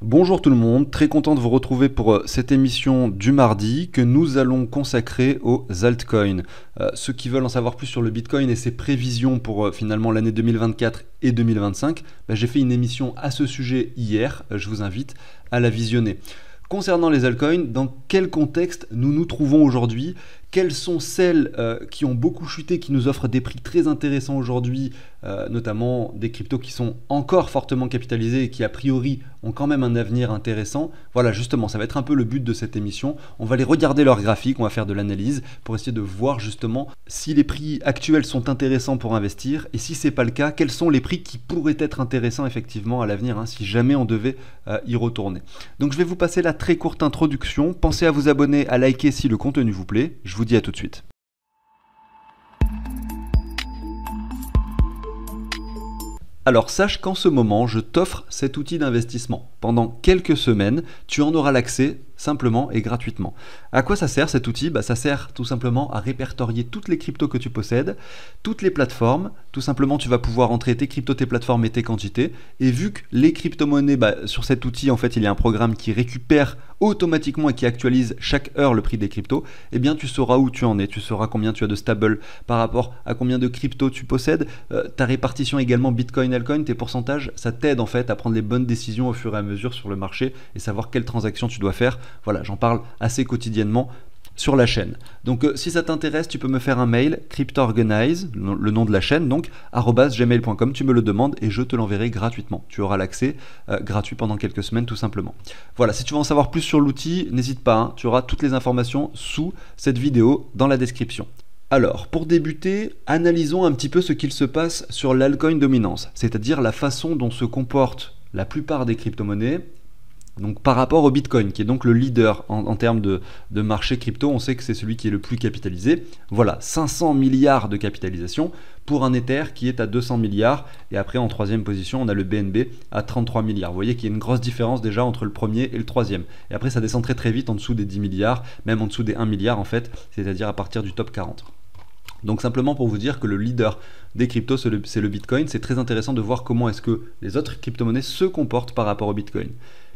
Bonjour tout le monde, très content de vous retrouver pour cette émission du mardi que nous allons consacrer aux altcoins. Ceux qui veulent en savoir plus sur le Bitcoin et ses prévisions pour finalement l'année 2024 et 2025, j'ai fait une émission à ce sujet hier, je vous invite à la visionner. Concernant les altcoins, dans quel contexte nous nous trouvons aujourd'hui? Quelles sont celles qui ont beaucoup chuté, qui nous offrent des prix très intéressants aujourd'hui, notamment des cryptos qui sont encore fortement capitalisés et qui a priori ont quand même un avenir intéressant? Voilà, justement, ça va être un peu le but de cette émission. On va aller regarder leurs graphiques, on va faire de l'analyse pour essayer de voir justement si les prix actuels sont intéressants pour investir et si c'est pas le cas, quels sont les prix qui pourraient être intéressants effectivement à l'avenir, si jamais on devait y retourner. Donc je vais vous passer la très courte introduction. Pensez à vous abonner, à liker si le contenu vous plaît. Je vous dis à tout de suite. Alors sache qu'en ce moment, je t'offre cet outil d'investissement. Pendant quelques semaines, tu en auras l'accès simplement et gratuitement. À quoi ça sert cet outil? Ça sert tout simplement à répertorier toutes les cryptos que tu possèdes, toutes les plateformes. Tout simplement, tu vas pouvoir entrer tes cryptos, tes plateformes et tes quantités. Et vu que les crypto-monnaies, sur cet outil, en fait, il y a un programme qui récupère automatiquement et qui actualise chaque heure le prix des cryptos, eh bien tu sauras où tu en es, tu sauras combien tu as de stable par rapport à combien de cryptos tu possèdes, ta répartition également Bitcoin, Altcoin, tes pourcentages, ça t'aide en fait à prendre les bonnes décisions au fur et à mesure sur le marché et savoir quelles transactions tu dois faire. Voilà, j'en parle assez quotidiennement sur la chaîne. Donc si ça t'intéresse, tu peux me faire un mail, cryptorganize, le nom de la chaîne, donc @gmail.com, tu me le demandes et je te l'enverrai gratuitement. Tu auras l'accès gratuit pendant quelques semaines tout simplement. Voilà, si tu veux en savoir plus sur l'outil, n'hésite pas, tu auras toutes les informations sous cette vidéo dans la description. Alors, pour débuter, analysons un petit peu ce qu'il se passe sur l'altcoin dominance, c'est-à-dire la façon dont se comportent la plupart des crypto-monnaies. Donc par rapport au Bitcoin, qui est donc le leader en termes de marché crypto, on sait que c'est celui qui est le plus capitalisé. Voilà, 500 milliards de capitalisation pour un Ether qui est à 200 milliards. Et après, en troisième position, on a le BNB à 33 milliards. Vous voyez qu'il y a une grosse différence déjà entre le premier et le troisième. Et après, ça descend très très vite en dessous des 10 milliards, même en dessous des 1 milliard en fait, c'est-à-dire à partir du top 40. Donc simplement pour vous dire que le leader des cryptos, c'est le Bitcoin. C'est très intéressant de voir comment est-ce que les autres crypto-monnaies se comportent par rapport au Bitcoin.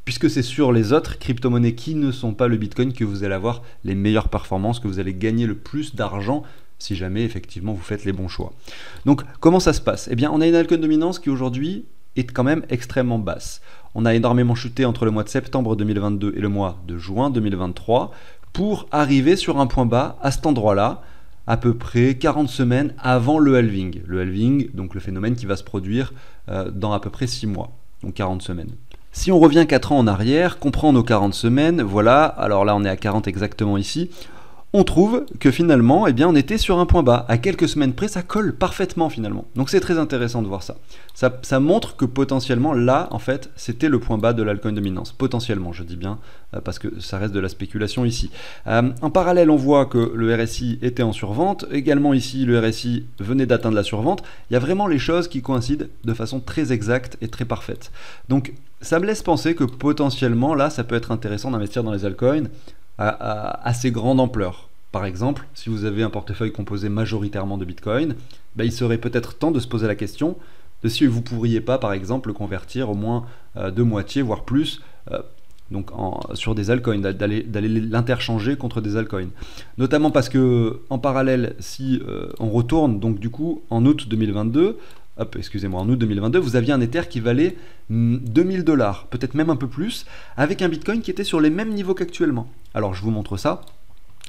Puisque c'est sur les autres crypto-monnaies qui ne sont pas le Bitcoin que vous allez avoir les meilleures performances, que vous allez gagner le plus d'argent si jamais effectivement vous faites les bons choix. Donc comment ça se passe? Eh bien on a une altcoin dominance qui aujourd'hui est quand même extrêmement basse. On a énormément chuté entre le mois de septembre 2022 et le mois de juin 2023 pour arriver sur un point bas à cet endroit-là, à peu près 40 semaines avant le halving. Le halving, donc le phénomène qui va se produire dans à peu près 6 mois, donc 40 semaines. Si on revient 4 ans en arrière, qu'on prend nos 40 semaines, voilà, alors là on est à 40 exactement ici, on trouve que finalement, on était sur un point bas. À quelques semaines près, ça colle parfaitement finalement. Donc c'est très intéressant de voir ça. Ça montre que potentiellement, là, en fait, c'était le point bas de l'altcoin dominance. Potentiellement, je dis bien, parce que ça reste de la spéculation ici. En parallèle, on voit que le RSI était en survente. Également ici, le RSI venait d'atteindre la survente. Il y a vraiment les choses qui coïncident de façon très exacte et très parfaite. Donc ça me laisse penser que potentiellement, là, ça peut être intéressant d'investir dans les altcoins à assez grande ampleur. Par exemple, si vous avez un portefeuille composé majoritairement de Bitcoin, il serait peut-être temps de se poser la question de si vous ne pourriez pas, par exemple, le convertir au moins de moitié, voire plus, sur des altcoins, d'aller l'interchanger contre des altcoins. Notamment parce que, en parallèle, si on retourne, donc du coup, en août 2022, en août 2022, vous aviez un Ether qui valait 2000 $, peut-être même un peu plus, avec un Bitcoin qui était sur les mêmes niveaux qu'actuellement. Alors, je vous montre ça.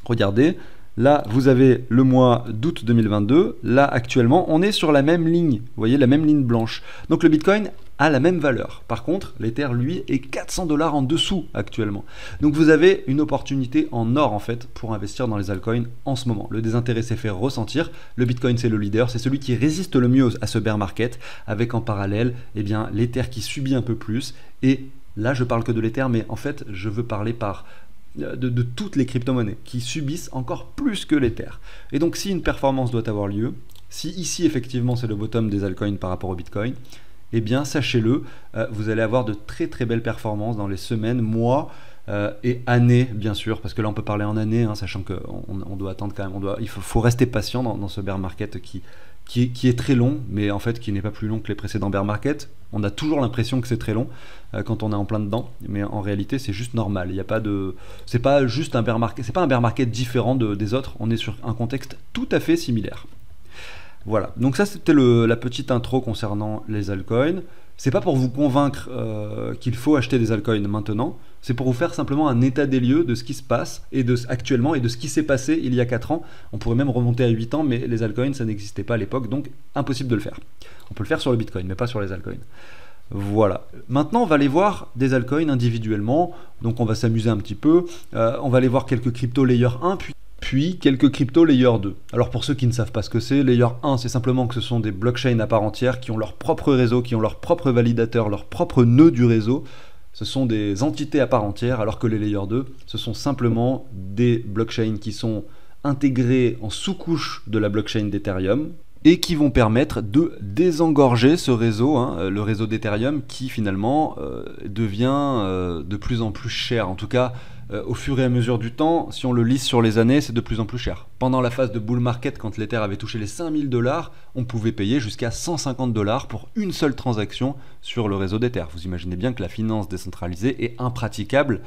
Regardez, là, vous avez le mois d'août 2022. Là, actuellement, on est sur la même ligne. Vous voyez, la même ligne blanche. Donc, le Bitcoin a la même valeur. Par contre, l'Ether, lui, est 400 $ en dessous actuellement. Donc, vous avez une opportunité en or, en fait, pour investir dans les altcoins en ce moment. Le désintérêt s'est fait ressentir. Le Bitcoin, c'est le leader. C'est celui qui résiste le mieux à ce bear market, avec en parallèle, l'Ether qui subit un peu plus. Et là, je parle que de l'Ether, mais en fait, je veux parler de toutes les crypto-monnaies qui subissent encore plus que l'Ether. Et donc si une performance doit avoir lieu, si ici effectivement c'est le bottom des altcoins par rapport au Bitcoin, eh bien sachez-le, vous allez avoir de très très belles performances dans les semaines, mois et années bien sûr, parce que là on peut parler en années, sachant qu'on doit attendre quand même, il faut rester patient dans ce bear market qui est très long, mais en fait qui n'est pas plus long que les précédents bear market. On a toujours l'impression que c'est très long quand on est en plein dedans, mais en réalité c'est juste normal. Il y a pas de, c'est pas juste un bear market, c'est pas un bear market différent des autres. On est sur un contexte tout à fait similaire. Voilà. Donc ça c'était la petite intro concernant les altcoins. C'est pas pour vous convaincre qu'il faut acheter des altcoins maintenant, c'est pour vous faire simplement un état des lieux de ce qui se passe actuellement et de ce qui s'est passé il y a 4 ans. On pourrait même remonter à 8 ans, mais les altcoins ça n'existait pas à l'époque, donc impossible de le faire. On peut le faire sur le Bitcoin, mais pas sur les altcoins. Voilà. Maintenant, on va aller voir des altcoins individuellement, donc on va s'amuser un petit peu. On va aller voir quelques crypto layer 1, puis quelques crypto layer 2. Alors pour ceux qui ne savent pas ce que c'est, layer 1 c'est simplement que ce sont des blockchains à part entière qui ont leur propre réseau, qui ont leur propre validateur, leur propre nœud du réseau. Ce sont des entités à part entière, alors que les layer 2 ce sont simplement des blockchains qui sont intégrés en sous-couche de la blockchain d'Ethereum et qui vont permettre de désengorger ce réseau, le réseau d'Ethereum qui finalement devient de plus en plus cher. En tout cas, au fur et à mesure du temps, si on le lisse sur les années, c'est de plus en plus cher. Pendant la phase de bull market, quand l'Ether avait touché les 5000 $, on pouvait payer jusqu'à 150 $ pour une seule transaction sur le réseau d'Ether. Vous imaginez bien que la finance décentralisée est impraticable,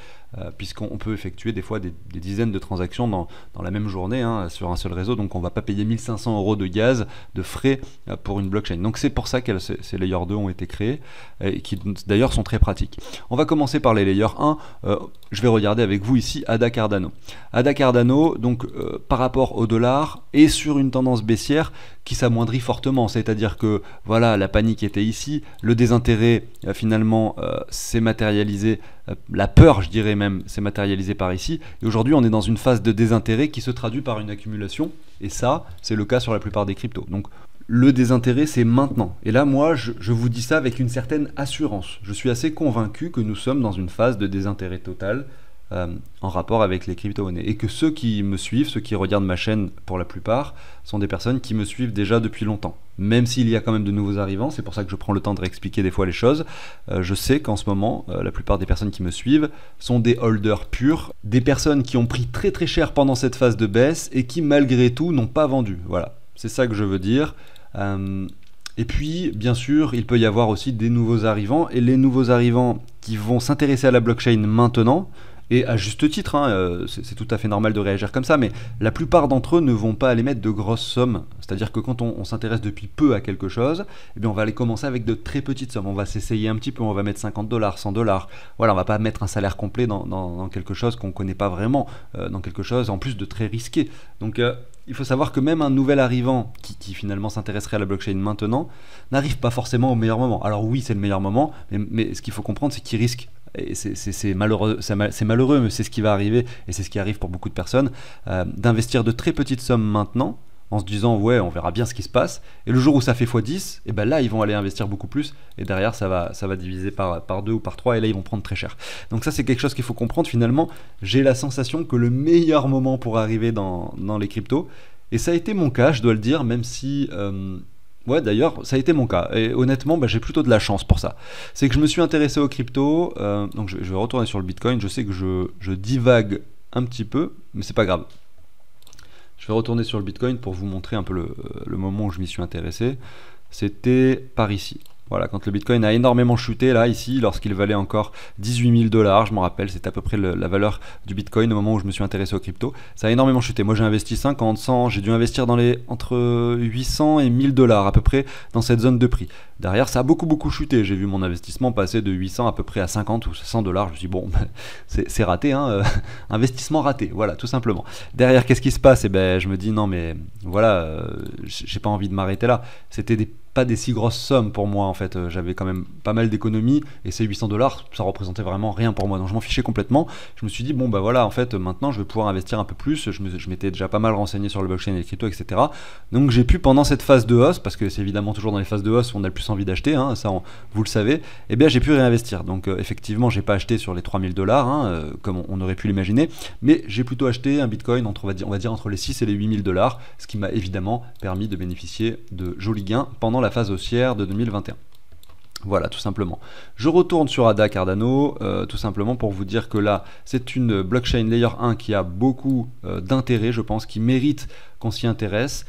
puisqu'on peut effectuer des fois des dizaines de transactions dans la même journée sur un seul réseau, donc on ne va pas payer 1500 € de gaz, de frais pour une blockchain. Donc c'est pour ça que ces layers 2 ont été créés, et qui d'ailleurs sont très pratiques. On va commencer par les layers 1, je vais regarder avec vous ici ADA Cardano. ADA Cardano, donc par rapport au dollar, est sur une tendance baissière qui s'amoindrit fortement, c'est-à-dire que voilà, la panique était ici, le désintérêt finalement s'est matérialisé, la peur je dirais même s'est matérialisée par ici, et aujourd'hui on est dans une phase de désintérêt qui se traduit par une accumulation, et ça c'est le cas sur la plupart des cryptos. Donc le désintérêt c'est maintenant, et là moi je vous dis ça avec une certaine assurance, je suis assez convaincu que nous sommes dans une phase de désintérêt total en rapport avec les crypto-monnaies, et que ceux qui me suivent, ceux qui regardent ma chaîne pour la plupart, sont des personnes qui me suivent déjà depuis longtemps, même s'il y a quand même de nouveaux arrivants. C'est pour ça que je prends le temps de réexpliquer des fois les choses. Je sais qu'en ce moment la plupart des personnes qui me suivent sont des holders purs, des personnes qui ont pris très très cher pendant cette phase de baisse et qui malgré tout n'ont pas vendu. Voilà, c'est ça que je veux dire. Et puis, bien sûr, il peut y avoir aussi des nouveaux arrivants, et les nouveaux arrivants qui vont s'intéresser à la blockchain maintenant, et à juste titre, c'est tout à fait normal de réagir comme ça, mais la plupart d'entre eux ne vont pas aller mettre de grosses sommes. C'est-à-dire que quand on s'intéresse depuis peu à quelque chose, eh bien on va aller commencer avec de très petites sommes. On va s'essayer un petit peu, on va mettre 50 $, 100 $. Voilà, on va pas mettre un salaire complet dans quelque chose qu'on ne connaît pas vraiment, dans quelque chose en plus de très risqué. Donc il faut savoir que même un nouvel arrivant qui finalement s'intéresserait à la blockchain maintenant n'arrive pas forcément au meilleur moment. Alors oui, c'est le meilleur moment, mais ce qu'il faut comprendre, c'est qu'il risque. Et c'est malheureux, mais c'est ce qui va arriver, et c'est ce qui arrive pour beaucoup de personnes, d'investir de très petites sommes maintenant, en se disant ouais, on verra bien ce qui se passe, et le jour où ça fait x10, et ben là ils vont aller investir beaucoup plus, et derrière ça va diviser par 2 ou par 3, et là ils vont prendre très cher. Donc ça c'est quelque chose qu'il faut comprendre. Finalement, j'ai la sensation que le meilleur moment pour arriver dans les cryptos, et ça a été mon cas, je dois le dire, même si ouais, d'ailleurs, ça a été mon cas. Et honnêtement, j'ai plutôt de la chance pour ça. C'est que je me suis intéressé aux cryptos. Donc, je vais retourner sur le Bitcoin. Je sais que je divague un petit peu, mais c'est pas grave. Je vais retourner sur le Bitcoin pour vous montrer un peu le moment où je m'y suis intéressé. C'était par ici. Voilà, quand le Bitcoin a énormément chuté, là, ici, lorsqu'il valait encore 18 000 $, je me rappelle, c'était à peu près la valeur du Bitcoin au moment où je me suis intéressé aux cryptos. Ça a énormément chuté. Moi, j'ai investi 50, 100, j'ai dû investir entre 800 et 1000 $ à peu près dans cette zone de prix. Derrière, ça a beaucoup chuté. J'ai vu mon investissement passer de 800 à peu près à 50 ou 100 $. Je me suis dit, bon, c'est raté, investissement raté, voilà, tout simplement. Derrière, qu'est-ce qui se passe? Eh ben, je me dis, non, mais voilà, j'ai pas envie de m'arrêter là. C'était pas des si grosses sommes pour moi en fait, j'avais quand même pas mal d'économies, et ces 800 $, ça représentait vraiment rien pour moi, donc je m'en fichais complètement. Je me suis dit bon bah voilà, en fait maintenant je vais pouvoir investir un peu plus, je m'étais déjà pas mal renseigné sur le blockchain et les cryptos, etc. Donc j'ai pu, pendant cette phase de hausse, parce que c'est évidemment toujours dans les phases de hausse où on a le plus envie d'acheter, ça vous le savez, et bien j'ai pu réinvestir. Donc effectivement j'ai pas acheté sur les 3000 $, comme on aurait pu l'imaginer, mais j'ai plutôt acheté un Bitcoin on va dire entre les 6 et les 8000 $, ce qui m'a évidemment permis de bénéficier de jolis gains pendant la phase haussière de 2021. Voilà, tout simplement. Je retourne sur ADA Cardano, tout simplement pour vous dire que là, c'est une blockchain layer 1 qui a beaucoup d'intérêt, je pense, qui mérite qu'on s'y intéresse,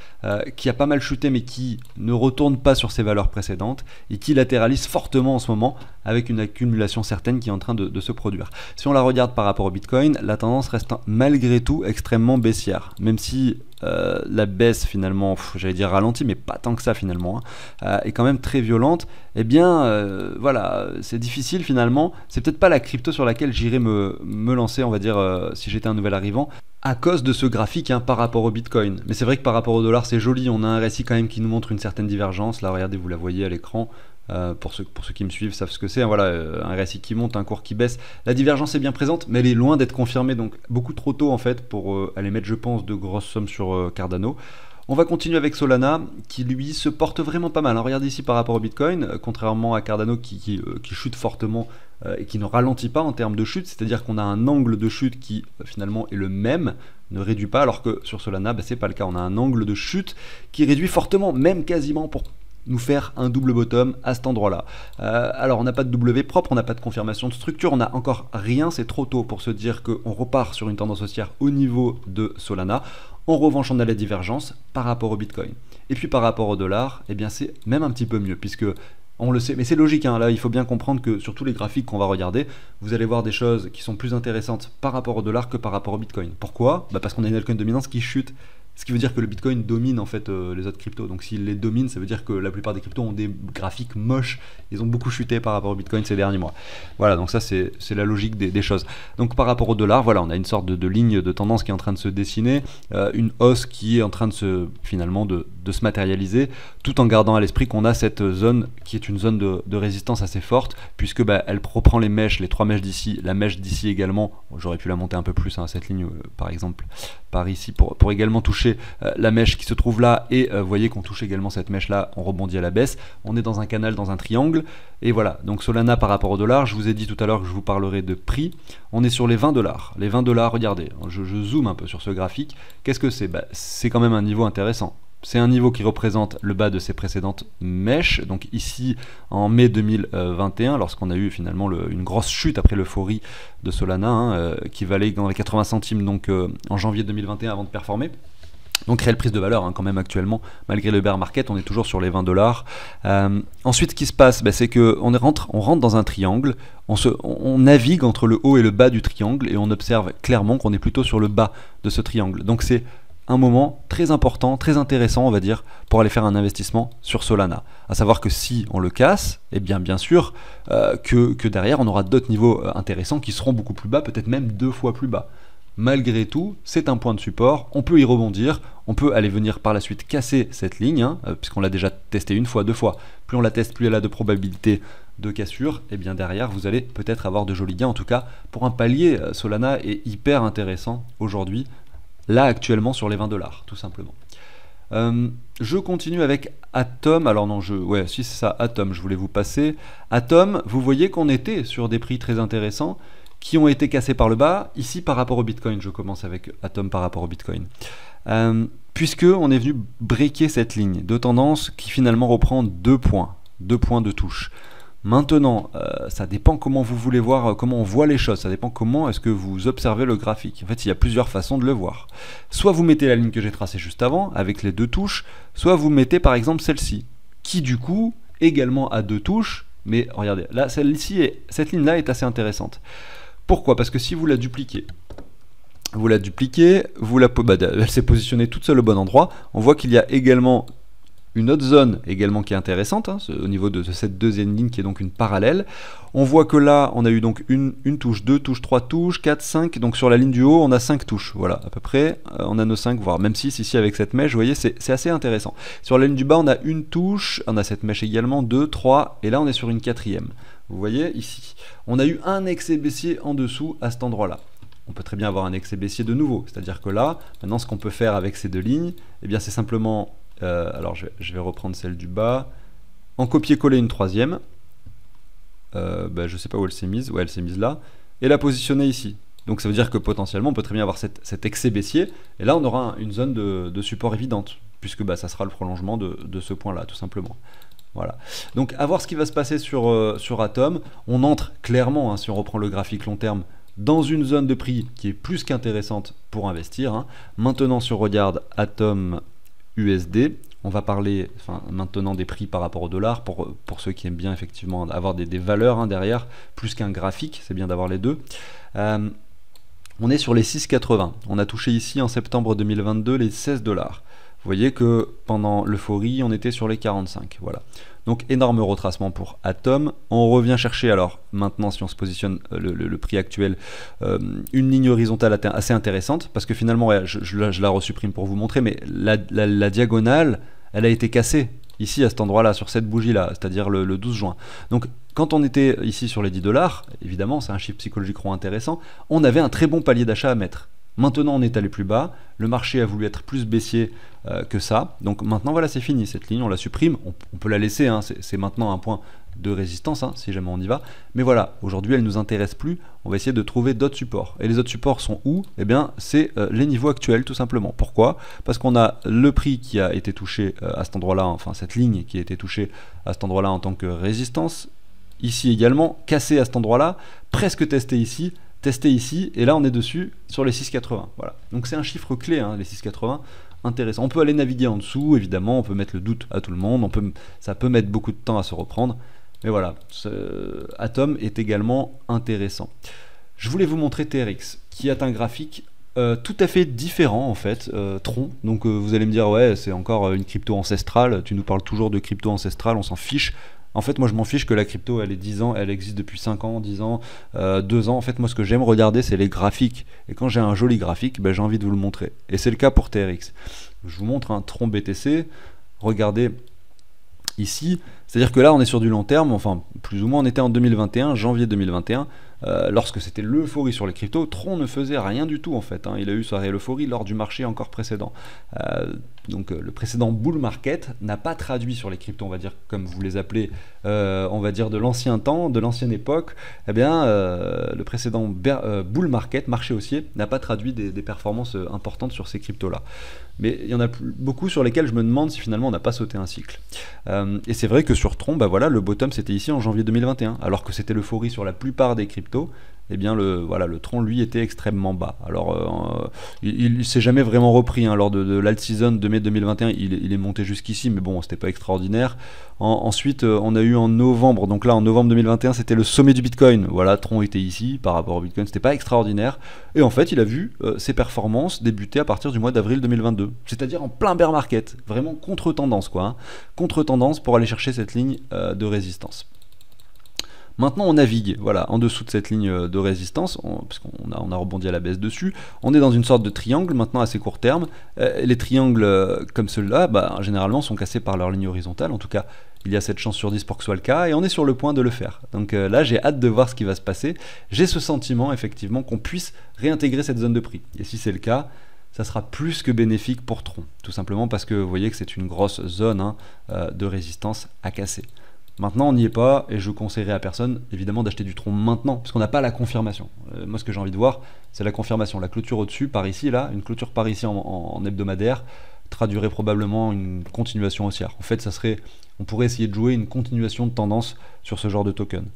qui a pas mal chuté mais qui ne retourne pas sur ses valeurs précédentes et qui latéralise fortement en ce moment avec une accumulation certaine qui est en train de se produire. Si on la regarde par rapport au Bitcoin, la tendance reste malgré tout extrêmement baissière, même si la baisse finalement, j'allais dire ralentie, mais pas tant que ça finalement, est quand même très violente. Eh bien voilà, c'est difficile finalement, c'est peut-être pas la crypto sur laquelle j'irais me lancer, on va dire, si j'étais un nouvel arrivant, à cause de ce graphique par rapport au Bitcoin. Mais c'est vrai que par rapport au dollar, c'est joli, on a un récit quand même qui nous montre une certaine divergence. Là, regardez, vous la voyez à l'écran. Pour ceux qui me suivent savent ce que c'est, voilà, un récit qui monte, un cours qui baisse. La divergence est bien présente, mais elle est loin d'être confirmée, donc beaucoup trop tôt en fait pour aller mettre, je pense, de grosses sommes sur Cardano. On va continuer avec Solana, qui lui se porte vraiment pas mal. Alors, regardez ici par rapport au Bitcoin, contrairement à Cardano qui chute fortement et qui ne ralentit pas en termes de chute, c'est-à-dire qu'on a un angle de chute qui finalement est le même, ne réduit pas, alors que sur Solana, c'est pas le cas. On a un angle de chute qui réduit fortement, même quasiment pour nous faire un double bottom à cet endroit-là. Alors on n'a pas de W propre, on n'a pas de confirmation de structure, on n'a encore rien, c'est trop tôt pour se dire qu'on repart sur une tendance haussière au niveau de Solana. En revanche, on a la divergence par rapport au Bitcoin. Et puis par rapport au dollar, eh bien c'est même un petit peu mieux, puisque on le sait, mais c'est logique, là il faut bien comprendre que sur tous les graphiques qu'on va regarder, vous allez voir des choses qui sont plus intéressantes par rapport au dollar que par rapport au Bitcoin. Pourquoi ? Parce qu'on a une altcoin dominance qui chute. Ce qui veut dire que le Bitcoin domine en fait les autres cryptos. Donc s'il les domine, ça veut dire que la plupart des cryptos ont des graphiques moches. Ils ont beaucoup chuté par rapport au Bitcoin ces derniers mois. Voilà, donc ça c'est la logique des choses. Donc par rapport au dollar, voilà, on a une sorte de ligne de tendance qui est en train de se dessiner, une hausse qui est en train de se matérialiser, tout en gardant à l'esprit qu'on a cette zone qui est une zone de résistance assez forte, puisque elle reprend les mèches, les trois mèches d'ici, la mèche d'ici également. J'aurais pu la monter un peu plus, cette ligne par exemple par ici pour également toucher la mèche qui se trouve là, et vous voyez qu'on touche également cette mèche là, on rebondit à la baisse, on est dans un canal, dans un triangle, et voilà. Donc Solana par rapport au dollar, je vous ai dit tout à l'heure que je vous parlerai de prix, on est sur les 20 $. Les 20 $, regardez, je zoome un peu sur ce graphique, qu'est-ce que c'est ? C'est quand même un niveau intéressant. C'est un niveau qui représente le bas de ses précédentes mèches, donc ici en mai 2021, lorsqu'on a eu finalement une grosse chute après l'euphorie de Solana, qui valait dans les 80 centimes donc, en janvier 2021 avant de performer. Donc réelle prise de valeur quand même actuellement, malgré le bear market, on est toujours sur les 20 $. Ensuite, ce qui se passe, c'est qu'on rentre dans un triangle, on navigue entre le haut et le bas du triangle, et on observe clairement qu'on est plutôt sur le bas de ce triangle. Donc c'est un moment très important, très intéressant, on va dire, pour aller faire un investissement sur Solana. À savoir que si on le casse, eh bien sûr que derrière, on aura d'autres niveaux intéressants qui seront beaucoup plus bas, peut-être même 2 fois plus bas. Malgré tout, c'est un point de support, on peut y rebondir, on peut aller venir par la suite casser cette ligne, puisqu'on l'a déjà testé une fois, 2 fois. Plus on la teste, plus elle a de probabilité de cassure, et bien derrière, vous allez peut-être avoir de jolis gains. En tout cas, pour un palier, Solana est hyper intéressant aujourd'hui, là actuellement sur les 20 $, tout simplement. Je continue avec Atom. Alors non, si c'est ça, Atom, je voulais vous passer. Atom, vous voyez qu'on était sur des prix très intéressants qui ont été cassés par le bas. Ici, par rapport au Bitcoin, je commence avec Atom par rapport au Bitcoin. Puisque on est venu breaker cette ligne de tendance qui finalement reprend 2 points de touche. Maintenant, ça dépend comment vous voulez voir, comment on voit les choses, ça dépend comment est-ce que vous observez le graphique. En fait, il y a plusieurs façons de le voir. Soit vous mettez la ligne que j'ai tracée juste avant, avec les 2 touches, soit vous mettez par exemple celle-ci, qui du coup, également a 2 touches, mais regardez, là, cette ligne-là est assez intéressante. Pourquoi ? Parce que si vous la dupliquez, elle s'est positionnée toute seule au bon endroit, on voit qu'il y a également une autre zone également qui est intéressante, au niveau de cette deuxième ligne qui est donc une parallèle. On voit que là, on a eu donc une touche, 2 touches, 3 touches, 4, 5. Donc sur la ligne du haut, on a 5 touches. Voilà, à peu près, on a nos 5, voire même 6 ici avec cette mèche. Vous voyez, c'est assez intéressant. Sur la ligne du bas, on a une touche, on a cette mèche également, 2, 3, et là, on est sur une 4e. Vous voyez ici, on a eu un excès baissier en dessous à cet endroit-là. On peut très bien avoir un excès baissier de nouveau. C'est-à-dire que là, maintenant, ce qu'on peut faire avec ces 2 lignes, eh bien, c'est simplement... alors je vais reprendre celle du bas, en copier-coller une 3e, je sais pas où elle s'est mise, elle s'est mise là, et la positionner ici. Donc ça veut dire que potentiellement on peut très bien avoir cet excès baissier, et là on aura une zone de support évidente, puisque ça sera le prolongement de ce point là tout simplement. Voilà. Donc à voir ce qui va se passer sur Atom. On entre clairement, si on reprend le graphique long terme, dans une zone de prix qui est plus qu'intéressante pour investir, hein. Maintenant, si on regarde Atom USD, on va parler maintenant des prix par rapport au dollar, pour ceux qui aiment bien effectivement avoir des valeurs, hein, derrière, plus qu'un graphique, c'est bien d'avoir les deux. On est sur les 6,80. On a touché ici en septembre 2022 les 16 dollars. Vous voyez que pendant l'euphorie, on était sur les 45. Voilà. Donc énorme retracement pour Atom. On revient chercher, alors maintenant, si on se positionne le prix actuel, une ligne horizontale assez intéressante, parce que finalement, ouais, je la resupprime pour vous montrer, mais la diagonale, elle a été cassée ici à cet endroit-là, sur cette bougie-là, c'est-à-dire le 12 juin. Donc quand on était ici sur les 10 dollars, évidemment, c'est un chiffre psychologique intéressant, on avait un très bon palier d'achat à mettre. Maintenant, on est allé plus bas, le marché a voulu être plus baissier que ça, donc maintenant, voilà, c'est fini, cette ligne, on la supprime, on peut la laisser, hein, c'est maintenant un point de résistance, hein, si jamais on y va, mais voilà, aujourd'hui, elle ne nous intéresse plus, on va essayer de trouver d'autres supports, et les autres supports sont où? Eh bien, c'est les niveaux actuels, tout simplement. Pourquoi? Parce qu'on a le prix qui a été touché à cet endroit-là, enfin, cette ligne qui a été touchée à cet endroit-là en tant que résistance, ici également, cassé à cet endroit-là, presque testé ici, et là on est dessus sur les 6,80. Voilà. Donc c'est un chiffre clé, hein, les 6,80, intéressant. On peut aller naviguer en dessous, évidemment, on peut mettre le doute à tout le monde, ça peut mettre beaucoup de temps à se reprendre, mais voilà, Atom est également intéressant. Je voulais vous montrer TRX, qui a un graphique tout à fait différent en fait, Tron. Donc vous allez me dire, ouais, c'est encore une crypto ancestrale, tu nous parles toujours de crypto ancestrale, on s'en fiche. En fait, moi, je m'en fiche que la crypto, elle est 10 ans, elle existe depuis 5 ans, 10 ans, 2 ans. En fait, moi, ce que j'aime regarder, c'est les graphiques. Et quand j'ai un joli graphique, ben, j'ai envie de vous le montrer. Et c'est le cas pour TRX. Je vous montre un Tron BTC. Regardez ici. C'est-à-dire que là, on est sur du long terme. Enfin, plus ou moins, on était en 2021, janvier 2021. Lorsque c'était l'euphorie sur les cryptos, Tron ne faisait rien du tout en fait, hein. Il a eu sa réelle euphorie lors du marché encore précédent. Donc le précédent bull market n'a pas traduit sur les cryptos, on va dire, comme vous les appelez, on va dire de l'ancien temps, de l'ancienne époque. Eh bien, le précédent bull market, marché haussier, n'a pas traduit des performances importantes sur ces cryptos-là. Mais il y en a beaucoup sur lesquels je me demande si finalement on n'a pas sauté un cycle. Et c'est vrai que sur Tron, bah voilà, le bottom c'était ici en janvier 2021, alors que c'était l'euphorie sur la plupart des cryptos. Eh bien le Tron lui était extrêmement bas. Alors il s'est jamais vraiment repris, hein. Lors de l'alt season de mai 2021, il est monté jusqu'ici, mais bon, c'était pas extraordinaire. Ensuite, on a eu en novembre, donc là en novembre 2021, c'était le sommet du Bitcoin. Voilà, Tron était ici par rapport au Bitcoin, c'était pas extraordinaire. Et en fait, il a vu ses performances débuter à partir du mois d'avril 2022, c'est-à-dire en plein bear market, vraiment contre-tendance quoi, hein. Contre-tendance pour aller chercher cette ligne de résistance. Maintenant, on navigue, voilà, en dessous de cette ligne de résistance, puisqu'on a rebondi à la baisse dessus. On est dans une sorte de triangle, maintenant assez court terme. Les triangles comme ceux-là, bah, généralement, sont cassés par leur ligne horizontale. En tout cas, il y a 7 chances sur 10 pour que ce soit le cas, et on est sur le point de le faire. Donc là, j'ai hâte de voir ce qui va se passer. J'ai ce sentiment, effectivement, qu'on puisse réintégrer cette zone de prix. Et si c'est le cas, ça sera plus que bénéfique pour Tron. Tout simplement parce que vous voyez que c'est une grosse zone, hein, de résistance à casser. Maintenant, on n'y est pas, et je conseillerais à personne, évidemment, d'acheter du Tron maintenant, parce qu'on n'a pas la confirmation. Moi, ce que j'ai envie de voir, c'est la confirmation. La clôture au-dessus, par ici, là, une clôture par ici en hebdomadaire, traduirait probablement une continuation haussière. En fait, on pourrait essayer de jouer une continuation de tendance sur ce genre de token.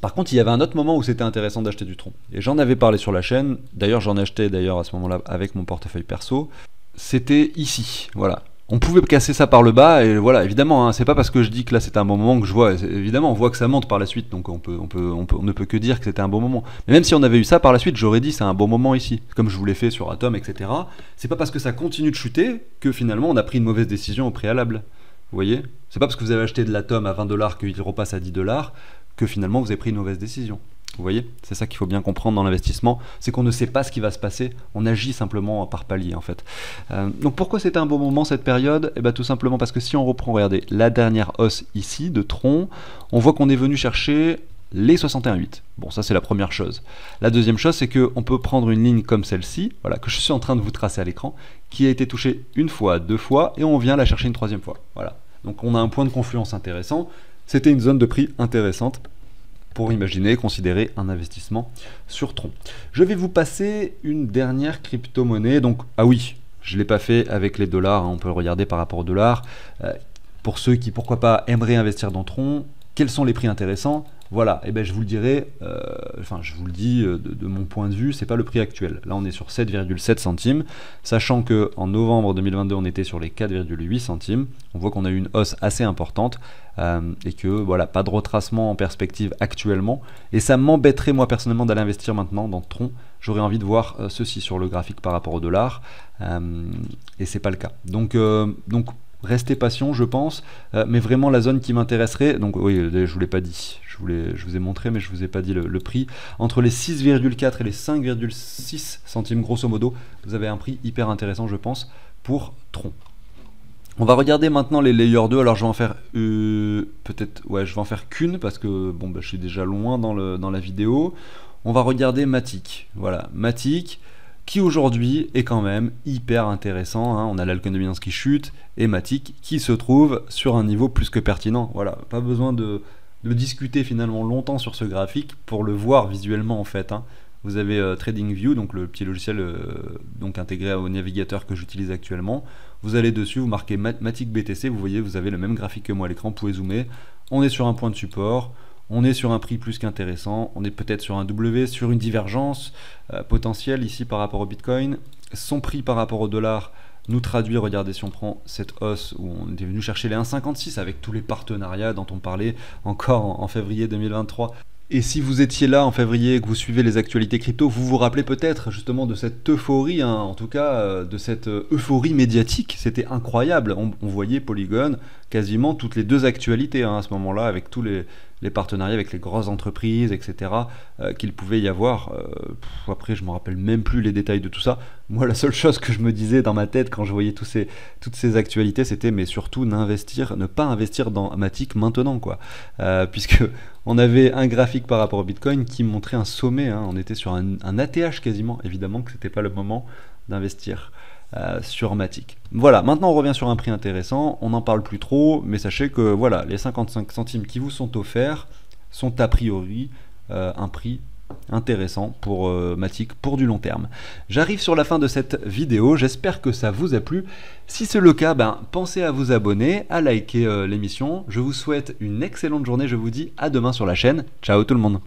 Par contre, il y avait un autre moment où c'était intéressant d'acheter du Tron. Et j'en avais parlé sur la chaîne, d'ailleurs j'en achetais à ce moment-là avec mon portefeuille perso. C'était ici, voilà. On pouvait casser ça par le bas, et voilà, évidemment, hein, c'est pas parce que je dis que là c'est un bon moment que je vois, évidemment on voit que ça monte par la suite, donc on ne peut que dire que c'était un bon moment. Mais même si on avait eu ça par la suite, j'aurais dit c'est un bon moment ici, comme je vous l'ai fait sur Atom, etc. C'est pas parce que ça continue de chuter que finalement on a pris une mauvaise décision au préalable. Vous voyez? C'est pas parce que vous avez acheté de l'Atom à 20 $ qu'il repasse à 10 $ que finalement vous avez pris une mauvaise décision. Vous voyez, c'est ça qu'il faut bien comprendre dans l'investissement, c'est qu'on ne sait pas ce qui va se passer, on agit simplement par palier en fait. Donc pourquoi c'était un bon moment cette période? Eh bien tout simplement parce que si on reprend, regardez, la dernière hausse ici de Tron, on voit qu'on est venu chercher les 61,8. Bon, ça c'est la première chose. La deuxième chose, c'est qu'on peut prendre une ligne comme celle-ci, voilà, que je suis en train de vous tracer à l'écran, qui a été touchée une fois, 2 fois, et on vient la chercher une 3e fois. Voilà. Donc on a un point de confluence intéressant, c'était une zone de prix intéressante pour imaginer, considérer un investissement sur Tron. Je vais vous passer une dernière crypto-monnaie. Donc, ah oui, je ne l'ai pas fait avec les dollars, hein, on peut le regarder par rapport aux dollars. Pour ceux qui, pourquoi pas, aimeraient investir dans Tron, quels sont les prix intéressants? Voilà, et ben je vous le dirai, enfin je vous le dis de mon point de vue, c'est pas le prix actuel. Là on est sur 7,7 centimes, sachant que en novembre 2022 on était sur les 4,8 centimes. On voit qu'on a eu une hausse assez importante et que voilà, pas de retracement en perspective actuellement. Et ça m'embêterait moi personnellement d'aller investir maintenant dans Tron. J'aurais envie de voir ceci sur le graphique par rapport au dollar et c'est pas le cas. Donc restez patient, je pense, mais vraiment la zone qui m'intéresserait, donc oui, je vous l'ai pas dit, je vous ai montré, mais je vous ai pas dit le prix, entre les 6,4 et les 5,6 centimes grosso modo, vous avez un prix hyper intéressant, je pense, pour Tron. On va regarder maintenant les layers 2, alors je vais en faire peut-être, ouais, je vais en faire qu'une, parce que bon, bah, je suis déjà loin dans la vidéo. On va regarder Matic, voilà, Matic, qui aujourd'hui est quand même hyper intéressant, hein. On a l'Alcon Dominance qui chute, et Matic qui se trouve sur un niveau plus que pertinent. Voilà, pas besoin de discuter finalement longtemps sur ce graphique pour le voir visuellement en fait, hein. Vous avez TradingView, donc le petit logiciel donc intégré au navigateur que j'utilise actuellement. Vous allez dessus, vous marquez Matic BTC, vous voyez, vous avez le même graphique que moi à l'écran, vous pouvez zoomer. On est sur un point de support. On est sur un prix plus qu'intéressant, on est peut-être sur un W, sur une divergence potentielle ici par rapport au Bitcoin. Son prix par rapport au dollar nous traduit, regardez si on prend cette hausse où on est venu chercher les 1,56 avec tous les partenariats dont on parlait encore en février 2023. Et si vous étiez là en février et que vous suivez les actualités crypto, vous vous rappelez peut-être justement de cette euphorie, hein, en tout cas de cette euphorie médiatique. C'était incroyable, on voyait Polygon quasiment toutes les deux actualités, hein, à ce moment-là, avec tous les partenariats avec les grosses entreprises, etc., qu'il pouvait y avoir. Après, je ne me rappelle même plus les détails de tout ça. Moi, la seule chose que je me disais dans ma tête quand je voyais toutes ces actualités, c'était mais surtout ne pas investir dans Matic maintenant, quoi. Puisque on avait un graphique par rapport au Bitcoin qui montrait un sommet, hein. On était sur un ATH quasiment, évidemment que c'était pas le moment d'investir sur Matic. Voilà, maintenant on revient sur un prix intéressant, on n'en parle plus trop, mais sachez que voilà, les 55 centimes qui vous sont offerts sont a priori un prix intéressant pour Matic pour du long terme. J'arrive sur la fin de cette vidéo, j'espère que ça vous a plu. Si c'est le cas, pensez à vous abonner, à liker l'émission. Je vous souhaite une excellente journée, je vous dis à demain sur la chaîne. Ciao tout le monde.